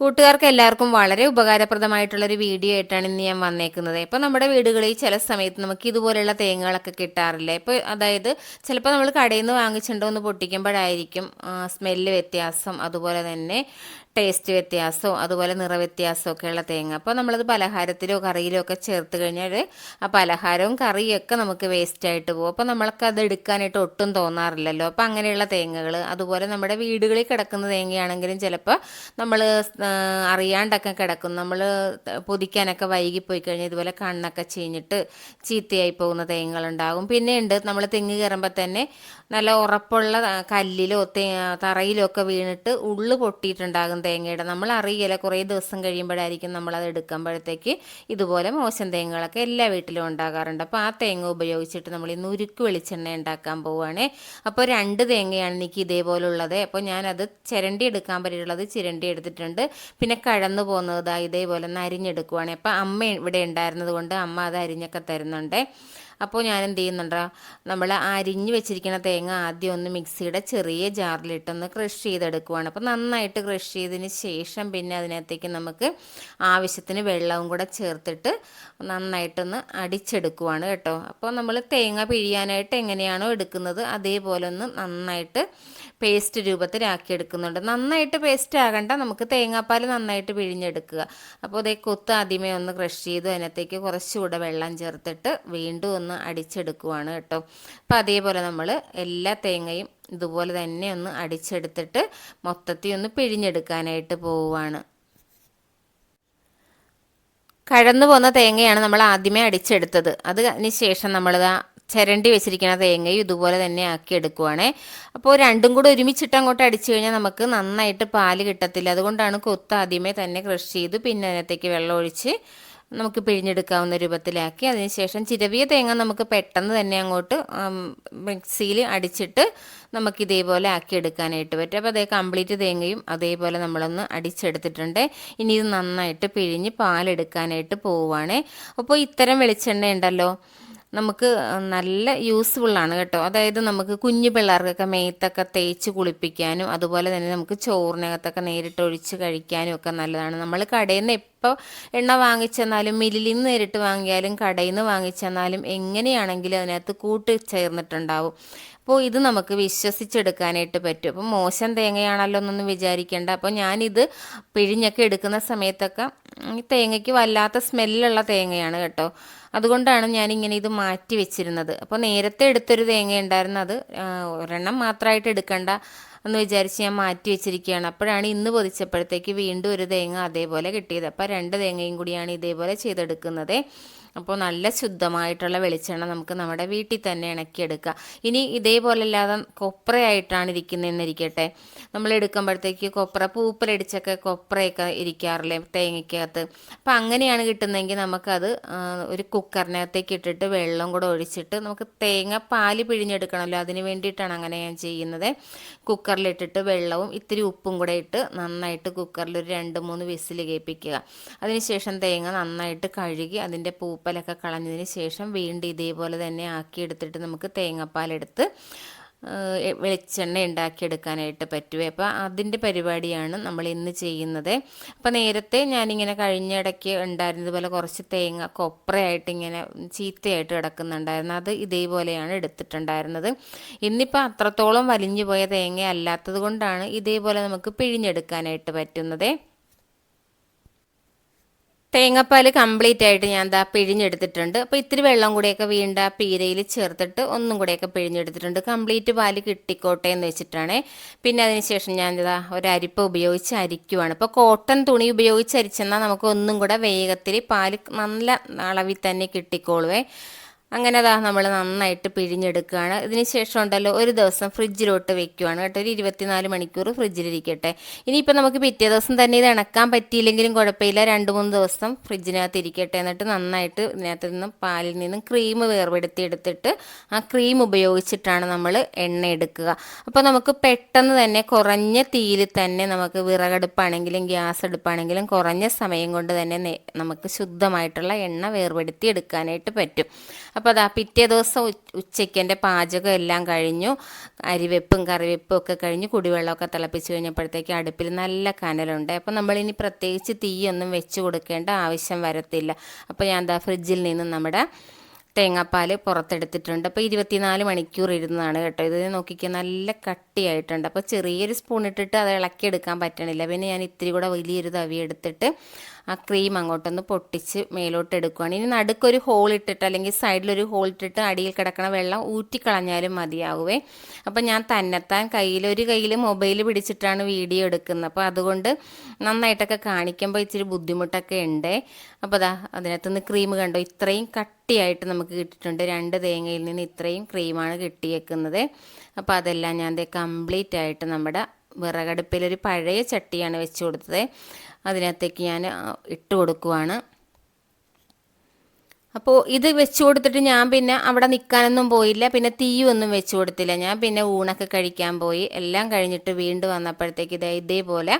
കൂട്ടുകാർക്ക് എല്ലാവർക്കും വളരെ ഉപകാരപ്രദമായിട്ടുള്ളൊരു വീഡിയോ ആയിട്ടാണ് ഇന്ന് ഞാൻ വന്നേക്കുന്നത്. ഇപ്പോൾ നമ്മുടെ വീടുകളിൽ ചില സമയത്ത് നമുക്ക് ഇതുപോലെയുള്ള തേങ്ങകളൊക്കെ കിട്ടാറില്ലേ? ഇപ്പോൾ അതായത് ചിലപ്പോൾ നമ്മൾ കടയിൽ നിന്ന് വാങ്ങിച്ചിട്ടുണ്ടോ എന്ന് പൊട്ടിക്കുമ്പോഴായിരിക്കും സ്മെല്ല് വ്യത്യാസം, അതുപോലെ തന്നെ ടേസ്റ്റ് വ്യത്യാസവും അതുപോലെ നിറവ്യത്യാസമൊക്കെയുള്ള തേങ്ങ. അപ്പോൾ നമ്മളത് പലഹാരത്തിലോ കറിയിലോ ഒക്കെ ചേർത്ത് കഴിഞ്ഞാൽ ആ പലഹാരവും കറിയൊക്കെ നമുക്ക് വേസ്റ്റായിട്ട് പോകും. അപ്പോൾ നമ്മൾക്ക് അത് എടുക്കാനായിട്ട് ഒട്ടും തോന്നാറില്ലല്ലോ. അപ്പോൾ അങ്ങനെയുള്ള തേങ്ങകൾ, അതുപോലെ നമ്മുടെ വീടുകളിൽ കിടക്കുന്ന തേങ്ങയാണെങ്കിലും ചിലപ്പോൾ നമ്മൾ അറിയാണ്ടൊക്കെ കിടക്കും. നമ്മൾ പൊതിക്കാനൊക്കെ വൈകിപ്പോയി കഴിഞ്ഞാൽ ഇതുപോലെ കണ്ണൊക്കെ ചീഞ്ഞിട്ട് ചീത്തയായി പോകുന്ന തേങ്ങകളുണ്ടാകും. പിന്നെയുണ്ട് നമ്മൾ തെങ്ങ് കയറുമ്പോൾ തന്നെ നല്ല ഉറപ്പുള്ള കല്ലിലോ തറയിലോ ഒക്കെ വീണിട്ട് ഉള്ളു പൊട്ടിയിട്ടുണ്ടാകും തേങ്ങയുടെ. നമ്മൾ അറിയില്ല, കുറേ ദിവസം കഴിയുമ്പോഴായിരിക്കും നമ്മളത് എടുക്കുമ്പോഴത്തേക്ക് ഇതുപോലെ മോശം തേങ്ങകളൊക്കെ എല്ലാ വീട്ടിലും ഉണ്ടാകാറുണ്ട്. അപ്പോൾ ആ തേങ്ങ ഉപയോഗിച്ചിട്ട് നമ്മൾ ഇന്ന് ഉരുക്ക് വെളിച്ചെണ്ണ ഉണ്ടാക്കാൻ പോവുകയാണേ. അപ്പോൾ 2 തേങ്ങയാണ് എനിക്ക് ഇതേപോലുള്ളത്. അപ്പോൾ ഞാനത് ചിരണ്ടി എടുക്കാൻ പറ്റിയിട്ടുള്ളത് ചിരണ്ടി എടുത്തിട്ടുണ്ട്. പിന്നെ കഴന്നു പോകുന്നത് ഇതേപോലെ ഒന്ന് അരിഞ്ഞെടുക്കുവാണ്. അപ്പോൾ അമ്മ ഇവിടെ ഉണ്ടായിരുന്നത് കൊണ്ട് അമ്മ അത് അരിഞ്ഞൊക്കെ തരുന്നുണ്ട്. അപ്പോൾ ഞാൻ എന്ത് ചെയ്യുന്നുണ്ടോ, നമ്മൾ അരിഞ്ഞ് വെച്ചിരിക്കുന്ന തേങ്ങ ആദ്യം ഒന്ന് മിക്സിയുടെ ചെറിയ ജാറിലിട്ടൊന്ന് ക്രഷ് ചെയ്തെടുക്കുവാണ്. അപ്പോൾ നന്നായിട്ട് ക്രഷ് ചെയ്തതിന് ശേഷം പിന്നെ അതിനകത്തേക്ക് നമുക്ക് ആവശ്യത്തിന് വെള്ളവും കൂടെ ചേർത്തിട്ട് നന്നായിട്ടൊന്ന് അടിച്ചെടുക്കുവാണ് കേട്ടോ. അപ്പോൾ നമ്മൾ തേങ്ങ പിഴിയാനായിട്ട് എങ്ങനെയാണോ എടുക്കുന്നത് അതേപോലെ ഒന്ന് നന്നായിട്ട് പേസ്റ്റ് രൂപത്തിലാക്കി എടുക്കുന്നുണ്ട്. നന്നായിട്ട് പേസ്റ്റ് ആകണ്ട, നമുക്ക് തേങ്ങാപ്പാൽ നന്നായിട്ട് പിഴിഞ്ഞെടുക്കുക. അപ്പോൾ അതേ കൊത്ത് ആദ്യമേ ഒന്ന് ക്രഷ് ചെയ്തു അതിനകത്തേക്ക് കുറച്ചുകൂടെ വെള്ളം ചേർത്തിട്ട് വീണ്ടും ഒന്ന് അടിച്ചെടുക്കുവാണ് കേട്ടോ. അപ്പോൾ അതേപോലെ നമ്മൾ എല്ലാ തേങ്ങയും ഇതുപോലെ തന്നെ ഒന്ന് അടിച്ചെടുത്തിട്ട് മൊത്തത്തിൽ ഒന്ന് പിഴിഞ്ഞെടുക്കാനായിട്ട് പോവുകയാണ്. കഴന്നു പോകുന്ന തേങ്ങയാണ് നമ്മൾ ആദ്യമേ അടിച്ചെടുത്തത്. അതിന് ശേഷം നമ്മളിതാ ചിരണ്ടി വെച്ചിരിക്കുന്ന തേങ്ങയും ഇതുപോലെ തന്നെ ആക്കി എടുക്കുവാണേ. അപ്പോൾ രണ്ടും കൂടെ ഒരുമിച്ചിട്ട് അങ്ങോട്ട് അടിച്ചു കഴിഞ്ഞാൽ നമുക്ക് നന്നായിട്ട് പാല് കിട്ടത്തില്ല. അതുകൊണ്ടാണ് കൊത്ത് ആദ്യമേ തന്നെ ക്രഷ് ചെയ്ത് പിന്നെ അതിനകത്തേക്ക് വെള്ളം ഒഴിച്ച് നമുക്ക് പിഴിഞ്ഞെടുക്കാവുന്ന രൂപത്തിലാക്കി. അതിനുശേഷം ചിരവിയ തേങ്ങ നമുക്ക് പെട്ടെന്ന് തന്നെ അങ്ങോട്ട് മിക്സിയിൽ അടിച്ചിട്ട് നമുക്ക് ഇതേപോലെ ആക്കി എടുക്കാനായിട്ട് പറ്റും. അപ്പോൾ അതേ കംപ്ലീറ്റ് തേങ്ങയും അതേപോലെ നമ്മളൊന്ന് അടിച്ചെടുത്തിട്ടുണ്ട്. ഇനി ഇത് നന്നായിട്ട് പിഴിഞ്ഞ് പാലെടുക്കാനായിട്ട് പോവുകയാണേ. അപ്പോൾ ഇത്തരം വെളിച്ചെണ്ണ ഉണ്ടല്ലോ നമുക്ക് നല്ല യൂസ്ഫുള്ളാണ് കേട്ടോ. അതായത് നമുക്ക് കുഞ്ഞു പിള്ളേർക്കൊക്കെ മേത്തൊക്കെ തേച്ച് കുളിപ്പിക്കാനും അതുപോലെ തന്നെ നമുക്ക് ചോറിനകത്തൊക്കെ നേരിട്ട് ഒഴിച്ച് കഴിക്കാനും ഒക്കെ നല്ലതാണ്. നമ്മൾ കടയിൽ നിന്ന് എപ്പോൾ എണ്ണ വാങ്ങിച്ചെന്നാലും മില്ലിൽ നിന്ന് നേരിട്ട് വാങ്ങിയാലും കടയിൽ നിന്ന് വാങ്ങിച്ചെന്നാലും എങ്ങനെയാണെങ്കിലും അതിനകത്ത് കൂട്ട് ചേർന്നിട്ടുണ്ടാവും. അപ്പോൾ ഇത് നമുക്ക് വിശ്വസിച്ചെടുക്കാനായിട്ട് പറ്റും. അപ്പോൾ മോശം തേങ്ങയാണല്ലോ എന്നൊന്നും വിചാരിക്കേണ്ട. അപ്പോൾ ഞാനിത് പിഴിഞ്ഞൊക്കെ എടുക്കുന്ന സമയത്തൊക്കെ ഈ തേങ്ങയ്ക്ക് വല്ലാത്ത സ്മെല്ലുള്ള തേങ്ങയാണ് കേട്ടോ. അതുകൊണ്ടാണ് ഞാനിങ്ങനെ ഇത് മാറ്റി വെച്ചിരുന്നത്. അപ്പോൾ നേരത്തെ എടുത്തൊരു തേങ്ങ ഉണ്ടായിരുന്നു, അത് ഒരെണ്ണം മാത്രമായിട്ട് എടുക്കണ്ട എന്ന് വിചാരിച്ച് ഞാൻ മാറ്റി വെച്ചിരിക്കുകയാണ്. അപ്പോഴാണ് ഇന്ന് പൊതിച്ചപ്പോഴത്തേക്ക് വീണ്ടും ഒരു തേങ്ങ അതേപോലെ കിട്ടിയത്. അപ്പോൾ 2 തേങ്ങയും കൂടിയാണ് ഇതേപോലെ ചെയ്തെടുക്കുന്നത്. അപ്പോൾ നല്ല ശുദ്ധമായിട്ടുള്ള വെളിച്ചെണ്ണ നമുക്ക് നമ്മുടെ വീട്ടിൽ തന്നെ ഇണക്കിയെടുക്കാം. ഇനി ഇതേപോലെ അല്ലാതെ കൊപ്രയായിട്ടാണ് ഇരിക്കുന്നതെന്നിരിക്കട്ടെ, നമ്മൾ എടുക്കുമ്പോഴത്തേക്ക് കൊപ്ര പൂപ്പലടിച്ചൊക്കെ കൊപ്രയൊക്കെ ഇരിക്കാറില്ലേ തേങ്ങയ്ക്കകത്ത്. അപ്പോൾ അങ്ങനെയാണ് കിട്ടുന്നതെങ്കിൽ നമുക്കത് ഒരു കുക്കറിനകത്തേക്ക് ഇട്ടിട്ട് വെള്ളം കൂടെ ഒഴിച്ചിട്ട് നമുക്ക് തേങ്ങ പാല് പിഴിഞ്ഞെടുക്കണമല്ലോ, അതിന് വേണ്ടിയിട്ടാണ് അങ്ങനെ ഞാൻ ചെയ്യുന്നത്. കുക്കറിലിട്ടിട്ട് വെള്ളവും ഇത്തിരി ഉപ്പും കൂടെ ഇട്ട് നന്നായിട്ട് കുക്കറിൽ ഒരു 2-3 വിസിൽ കേൾപ്പിക്കുക. അതിനുശേഷം തേങ്ങ നന്നായിട്ട് കഴുകി അതിൻ്റെ പൂപ്പലൊക്കെ കളഞ്ഞതിന് ശേഷം വീണ്ടും ഇതേപോലെ തന്നെ ആക്കിയെടുത്തിട്ട് നമുക്ക് തേങ്ങാപ്പാലെടുത്ത് വെളിച്ചെണ്ണ ഉണ്ടാക്കിയെടുക്കാനായിട്ട് പറ്റുമേ. അപ്പോൾ അതിൻ്റെ പരിപാടിയാണ് നമ്മൾ ഇന്ന് ചെയ്യുന്നത്. അപ്പോൾ നേരത്തെ ഞാനിങ്ങനെ കഴിഞ്ഞ ഇടയ്ക്ക് ഉണ്ടായിരുന്നതുപോലെ കുറച്ച് തേങ്ങ കൊപ്രയായിട്ട് ഇങ്ങനെ ചീത്തയായിട്ട് കിടക്കുന്നുണ്ടായിരുന്നു, അത് ഇതേപോലെയാണ് എടുത്തിട്ടുണ്ടായിരുന്നത്. ഇന്നിപ്പോൾ അത്രത്തോളം വലിഞ്ഞു പോയ തേങ്ങ അല്ലാത്തത് കൊണ്ടാണ് ഇതേപോലെ നമുക്ക് പിഴിഞ്ഞെടുക്കാനായിട്ട് പറ്റുന്നത്. തേങ്ങാപ്പാൽ കംപ്ലീറ്റ് ആയിട്ട് ഞാൻ പിഴിഞ്ഞെടുത്തിട്ടുണ്ട്. അപ്പോൾ ഇത്തിരി വെള്ളം കൂടെയൊക്കെ വീണ്ടും ആ പീരയിൽ ചേർത്തിട്ട് ഒന്നും കൂടെയൊക്കെ പിഴിഞ്ഞെടുത്തിട്ടുണ്ട്. കംപ്ലീറ്റ് പാല് കിട്ടിക്കോട്ടെ എന്ന് വെച്ചിട്ടാണ്. പിന്നെ അതിനുശേഷം ഞാൻ ഒരു അരിപ്പ ഉപയോഗിച്ച് അരിക്കുവാണ്. ഇപ്പോൾ കോട്ടൺ തുണി ഉപയോഗിച്ച് അരിച്ചെന്നാൽ നമുക്ക് ഒന്നും കൂടെ വേഗത്തിൽ പാല് നല്ല അളവിൽ തന്നെ കിട്ടിക്കോളുവേ. അങ്ങനെ നമ്മൾ നന്നായിട്ട് പിഴിഞ്ഞെടുക്കുകയാണ്. ഇതിന് ശേഷം ഉണ്ടല്ലോ ഒരു ദിവസം ഫ്രിഡ്ജിലോട്ട് വെക്കുകയാണ് കേട്ടോ. ഒരു 24 മണിക്കൂർ ഫ്രിഡ്ജിലിരിക്കട്ടെ. ഇനിയിപ്പോൾ നമുക്ക് പിറ്റേ ദിവസം തന്നെ ഇത് ഇണക്കാൻ പറ്റിയില്ലെങ്കിലും കുഴപ്പമില്ല, 2-3 ദിവസം ഫ്രിഡ്ജിനകത്ത് ഇരിക്കട്ടെ. എന്നിട്ട് നന്നായിട്ട് ഇതിനകത്ത് നിന്നും പാലിൽ നിന്നും ക്രീം വേർപെടുത്തി എടുത്തിട്ട് ആ ക്രീം ഉപയോഗിച്ചിട്ടാണ് നമ്മൾ എണ്ണ എടുക്കുക. അപ്പോൾ നമുക്ക് പെട്ടെന്ന് തന്നെ കുറഞ്ഞ തീയിൽ തന്നെ നമുക്ക് വിറകടുപ്പാണെങ്കിലും ഗ്യാസ് അടുപ്പാണെങ്കിലും കുറഞ്ഞ സമയം കൊണ്ട് തന്നെ നമുക്ക് ശുദ്ധമായിട്ടുള്ള എണ്ണ വേർപെടുത്തി എടുക്കാനായിട്ട് പറ്റും. അപ്പോൾ അതാ പിറ്റേ ദിവസം ഉച്ചയ്ക്ക് എൻ്റെ പാചകം എല്ലാം കഴിഞ്ഞു. അരിവെപ്പും കറിവെപ്പും ഒക്കെ കഴിഞ്ഞ് കുടിവെള്ളമൊക്കെ തിളപ്പിച്ച് കഴിഞ്ഞപ്പോഴത്തേക്ക് അടുപ്പിൽ നല്ല കനലുണ്ട്. അപ്പോൾ നമ്മളിനി പ്രത്യേകിച്ച് തീയൊന്നും വെച്ച് കൊടുക്കേണ്ട ആവശ്യം വരത്തില്ല. അപ്പോൾ ഞാൻ എന്താ ഫ്രിഡ്ജിൽ നിന്ന് നമ്മുടെ തേങ്ങാപ്പാൽ പുറത്തെടുത്തിട്ടുണ്ട്. അപ്പോൾ 24 മണിക്കൂർ ഇരുന്നതാണ് കേട്ടോ. ഇത് നോക്കിക്കാൻ നല്ല കട്ടിയായിട്ടുണ്ട്. അപ്പോൾ ചെറിയൊരു സ്പൂൺ ഇട്ടിട്ട് അത് ഇളക്കിയെടുക്കാൻ പറ്റണില്ല. പിന്നെ ഞാൻ ഇത്തിരി കൂടെ വലിയൊരു തവി എടുത്തിട്ട് ആ ക്രീം അങ്ങോട്ടൊന്ന് പൊട്ടിച്ച് മേലോട്ട് എടുക്കുകയാണ്. ഇനി നടുക്കൊരു ഹോൾ ഇട്ടിട്ട് അല്ലെങ്കിൽ സൈഡിലൊരു ഹോൾ ഇട്ടിട്ട് അടിയിൽ കിടക്കണ വെള്ളം ഊറ്റിക്കളഞ്ഞാലും മതിയാവുമേ. അപ്പം ഞാൻ തന്നെത്താൻ ഒരു കയ്യിൽ മൊബൈൽ പിടിച്ചിട്ടാണ് വീഡിയോ എടുക്കുന്നത്. അപ്പോൾ അതുകൊണ്ട് നന്നായിട്ടൊക്കെ കാണിക്കുമ്പോൾ ഇച്ചിരി ബുദ്ധിമുട്ടൊക്കെ ഉണ്ട്. അപ്പോൾ അതിനകത്തുനിന്ന് ക്രീം കണ്ടോ, ഇത്രയും കട്ടിയായിട്ട് നമുക്ക് കിട്ടിയിട്ടുണ്ട്. 2 തേങ്ങയിൽ നിന്ന് ഇത്രയും ക്രീമാണ് കിട്ടിയേക്കുന്നത്. അപ്പോൾ അതെല്ലാം ഞാൻ കംപ്ലീറ്റ് ആയിട്ട് നമ്മുടെ വിറകടുപ്പിലൊരു പഴയ ചട്ടിയാണ് വെച്ച് കൊടുത്തത്. അതിനകത്തേക്ക് ഞാൻ ഇട്ട് കൊടുക്കുവാണ്. അപ്പോൾ ഇത് വെച്ച് കൊടുത്തിട്ട് ഞാൻ പിന്നെ അവിടെ നിൽക്കാനൊന്നും പോയില്ല. പിന്നെ തീയൊന്നും വെച്ച് കൊടുത്തില്ല. ഞാൻ പിന്നെ ഊണൊക്കെ കഴിക്കാൻ പോയി. എല്ലാം കഴിഞ്ഞിട്ട് വീണ്ടും വന്നപ്പോഴത്തേക്ക് ഇതേപോലെ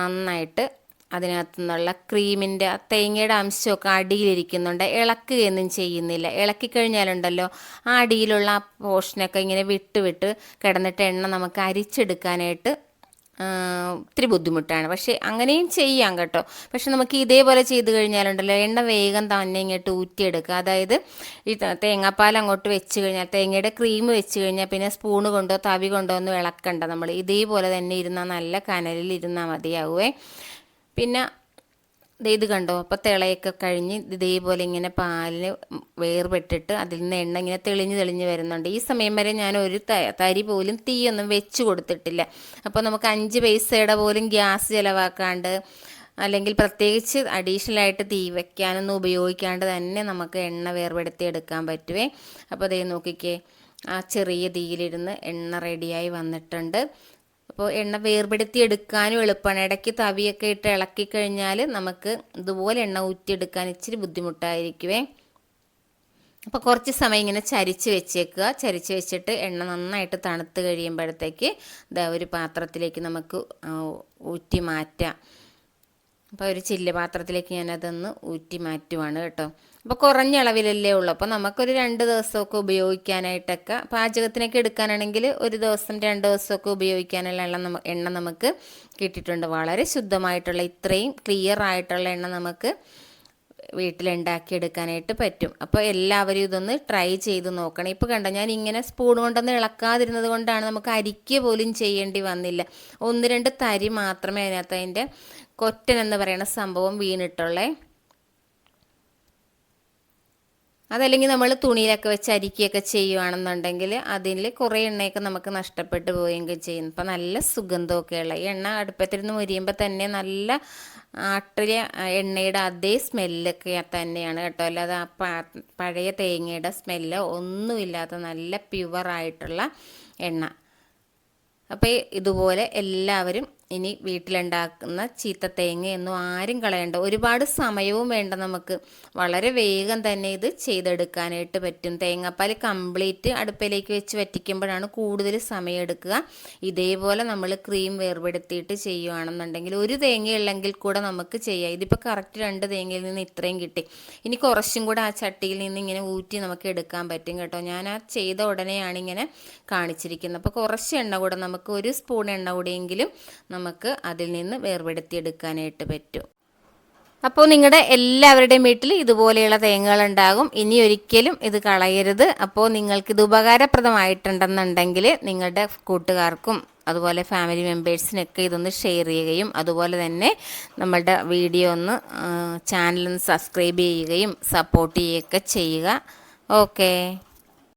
നന്നായിട്ട് അതിനകത്തു നിന്നുള്ള ക്രീമിൻ്റെ തേങ്ങയുടെ അംശമൊക്കെ അടിയിലിരിക്കുന്നുണ്ട്. ഇളക്കുകയൊന്നും ചെയ്യുന്നില്ല. ഇളക്കിക്കഴിഞ്ഞാലുണ്ടല്ലോ ആ അടിയിലുള്ള ആ പോർഷനൊക്കെ ഇങ്ങനെ വിട്ട് കിടന്നിട്ട് എണ്ണ നമുക്ക് അരിച്ചെടുക്കാനായിട്ട് ഇത്തിരി ബുദ്ധിമുട്ടാണ്. പക്ഷേ അങ്ങനെയും ചെയ്യാം കേട്ടോ. പക്ഷെ നമുക്ക് ഇതേപോലെ ചെയ്ത് കഴിഞ്ഞാലുണ്ടല്ലോ എണ്ണ വേഗം തന്നെ ഇങ്ങോട്ട് ഊറ്റിയെടുക്കുക. അതായത് ഈ തേങ്ങാപ്പാൽ അങ്ങോട്ട് വെച്ച് കഴിഞ്ഞാൽ തേങ്ങയുടെ ക്രീം വെച്ച് കഴിഞ്ഞാൽ പിന്നെ സ്പൂണ് കൊണ്ടോ തവി കൊണ്ടോ ഒന്നും ഇളക്കണ്ട. നമ്മൾ ഇതേപോലെ തന്നെ ഇരുന്നാൽ നല്ല കനലിൽ ഇരുന്നാൽ മതിയാവുമേ. പിന്നെ ഇത് കണ്ടോ, അപ്പോൾ തിളയൊക്കെ കഴിഞ്ഞ് ഇതേപോലെ ഇങ്ങനെ പാലിന് വേർപെട്ടിട്ട് അതിൽ നിന്ന് എണ്ണ ഇങ്ങനെ തെളിഞ്ഞ് വരുന്നുണ്ട്. ഈ സമയം വരെ ഞാൻ ഒരു തരി പോലും തീയൊന്നും വെച്ച് കൊടുത്തിട്ടില്ല. അപ്പോൾ നമുക്ക് 5 പൈസയുടെ പോലും ഗ്യാസ് ചിലവാക്കാണ്ട് അല്ലെങ്കിൽ പ്രത്യേകിച്ച് അഡീഷണലായിട്ട് തീ വയ്ക്കാനൊന്നും ഉപയോഗിക്കാണ്ട് തന്നെ നമുക്ക് എണ്ണ വേർപെടുത്തി എടുക്കാൻ പറ്റുമേ. അപ്പോൾ അതേ നോക്കിക്കേ, ആ ചെറിയ തീയിലിരുന്ന് എണ്ണ റെഡിയായി വന്നിട്ടുണ്ട്. അപ്പോൾ എണ്ണ വേർപെടുത്തി എടുക്കാനും എളുപ്പമാണ്. ഇടയ്ക്ക് തവിയൊക്കെ ഇട്ട് ഇളക്കി കഴിഞ്ഞാൽ നമുക്ക് ഇതുപോലെ എണ്ണ ഊറ്റിയെടുക്കാൻ ഇച്ചിരി ബുദ്ധിമുട്ടായിരിക്കുമേ. അപ്പോൾ കുറച്ച് സമയം ഇങ്ങനെ ചരിച്ച് വെച്ചേക്കുക. ചരിച്ച് വെച്ചിട്ട് എണ്ണ നന്നായിട്ട് തണുത്ത് കഴിയുമ്പോഴത്തേക്ക് ഒരു പാത്രത്തിലേക്ക് നമുക്ക് ഊറ്റി മാറ്റാം. അപ്പോൾ ഒരു ചില്ല് പാത്രത്തിലേക്ക് ഞാനതൊന്ന് ഊറ്റി മാറ്റുവാണ് കേട്ടോ. അപ്പോൾ കുറഞ്ഞ അളവിലല്ലേ ഉള്ളൂ. അപ്പോൾ നമുക്കൊരു 2 ദിവസമൊക്കെ ഉപയോഗിക്കാനായിട്ടൊക്കെ പാചകത്തിനൊക്കെ എടുക്കാനാണെങ്കിൽ 1 ദിവസം 2 ദിവസമൊക്കെ ഉപയോഗിക്കാനുള്ള എണ്ണ നമുക്ക് കിട്ടിയിട്ടുണ്ട്. വളരെ ശുദ്ധമായിട്ടുള്ള ഇത്രയും ക്ലിയർ ആയിട്ടുള്ള എണ്ണ നമുക്ക് വീട്ടിലുണ്ടാക്കിയെടുക്കാനായിട്ട് പറ്റും. അപ്പോൾ എല്ലാവരും ഇതൊന്ന് ട്രൈ ചെയ്ത് നോക്കണം. ഇപ്പോൾ കണ്ടോ, ഞാൻ ഇങ്ങനെ സ്പൂൺ കൊണ്ടൊന്നും ഇളക്കാതിരുന്നത് കൊണ്ടാണ് നമുക്ക് അരിക്കുക പോലും ചെയ്യേണ്ടി വന്നില്ല. 1-2 തരി മാത്രമേ അതിനകത്ത് അതിൻ്റെ കൊറ്റൻ എന്ന് പറയുന്ന സംഭവം വീണിട്ടുള്ളേ. അതല്ലെങ്കിൽ നമ്മൾ തുണിയിലൊക്കെ വെച്ച് അരിക്കുകയൊക്കെ ചെയ്യുകയാണെന്നുണ്ടെങ്കിൽ അതിൽ കുറേ എണ്ണയൊക്കെ നമുക്ക് നഷ്ടപ്പെട്ടു പോവുകയും ചെയ്യും. ഇപ്പം നല്ല സുഗന്ധമൊക്കെയുള്ള ഈ എണ്ണ അടുപ്പത്തിരുന്ന് മുരിയുമ്പോൾ തന്നെ നല്ല ആട്ടിലെ എണ്ണയുടെ അതേ സ്മെല്ലൊക്കെ തന്നെയാണ് കേട്ടോ. അല്ലാതെ ആ പഴയ തേങ്ങയുടെ സ്മെല്ലോ ഒന്നുമില്ലാത്ത നല്ല പ്യുവറായിട്ടുള്ള എണ്ണ. അപ്പോൾ ഇതുപോലെ എല്ലാവരും ഇനി വീട്ടിലുണ്ടാക്കുന്ന ചീത്ത തേങ്ങയൊന്നും ആരും കളയണ്ട. ഒരുപാട് സമയവും വേണ്ട, നമുക്ക് വളരെ വേഗം തന്നെ ഇത് ചെയ്തെടുക്കാനായിട്ട് പറ്റും. തേങ്ങാപ്പാൽ കംപ്ലീറ്റ് അടുപ്പിലേക്ക് വെച്ച് വറ്റിക്കുമ്പോഴാണ് കൂടുതൽ സമയം എടുക്കുക. ഇതേപോലെ നമ്മൾ ക്രീം വേർപെടുത്തിയിട്ട് ചെയ്യുകയാണെന്നുണ്ടെങ്കിൽ ഒരു തേങ്ങയുള്ളെങ്കിൽ കൂടെ നമുക്ക് ചെയ്യാം. ഇതിപ്പോൾ കറക്റ്റ് 2 തേങ്ങയിൽ നിന്ന് ഇത്രയും കിട്ടി. ഇനി കുറച്ചും കൂടെ ആ ചട്ടിയിൽ നിന്ന് ഇങ്ങനെ ഊറ്റി നമുക്ക് എടുക്കാൻ പറ്റും കേട്ടോ. ഞാൻ ആ ചെയ്ത ഉടനെയാണ് ഇങ്ങനെ കാണിച്ചിരിക്കുന്നത്. അപ്പോൾ കുറച്ച് എണ്ണ കൂടെ നമുക്ക് 1 സ്പൂൺ എണ്ണ കൂടെയെങ്കിലും നമുക്ക് അതിൽ നിന്ന് വേർപെടുത്തിയെടുക്കാനായിട്ട് പറ്റും. അപ്പോൾ നിങ്ങളുടെ എല്ലാവരുടെയും വീട്ടിൽ ഇതുപോലെയുള്ള തേങ്ങകളുണ്ടാകും. ഇനി ഒരിക്കലും ഇത് കളയരുത്. അപ്പോൾ നിങ്ങൾക്കിത് ഉപകാരപ്രദമായിട്ടുണ്ടെന്നുണ്ടെങ്കിൽ നിങ്ങളുടെ കൂട്ടുകാർക്കും അതുപോലെ ഫാമിലി മെമ്പേഴ്സിനൊക്കെ ഇതൊന്ന് ഷെയർ ചെയ്യുകയും അതുപോലെ തന്നെ നമ്മളുടെ വീഡിയോ ഒന്ന് ചാനലൊന്ന് സബ്സ്ക്രൈബ് ചെയ്യുകയും സപ്പോർട്ട് ചെയ്യുകയൊക്കെ ചെയ്യുക. ഓക്കേ.